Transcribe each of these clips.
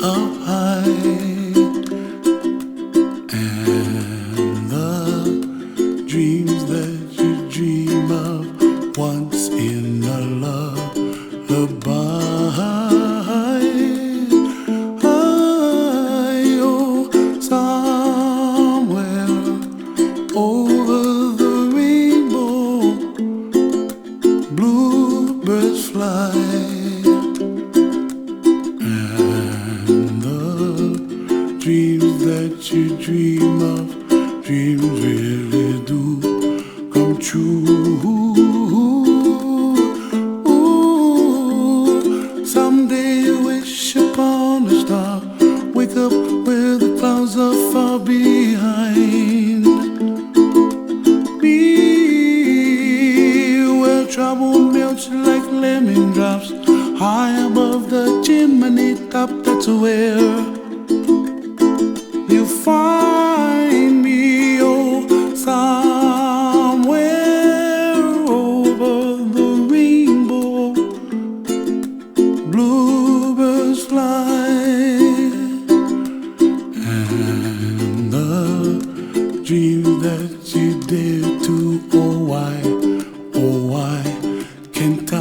up high, and the dreams that you dream of once in a lullaby. Oh, somewhere over the rainbow, bluebirds fly. Dreams that you dream of, dreams really do come true. Ooh, someday you wish upon a star, wake up where the clouds are far behind. Be where trouble melts like lemon drops, high above the chimney top. That's where you find me, oh, somewhere over the rainbow, bluebirds fly, and the dreams that you dare to, oh why can't I?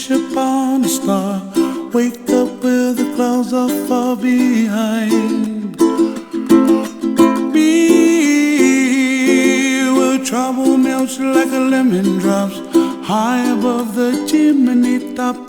Upon a star, wake up where the clouds are far behind. Be where trouble melts like a lemon drops, high above the chimney top.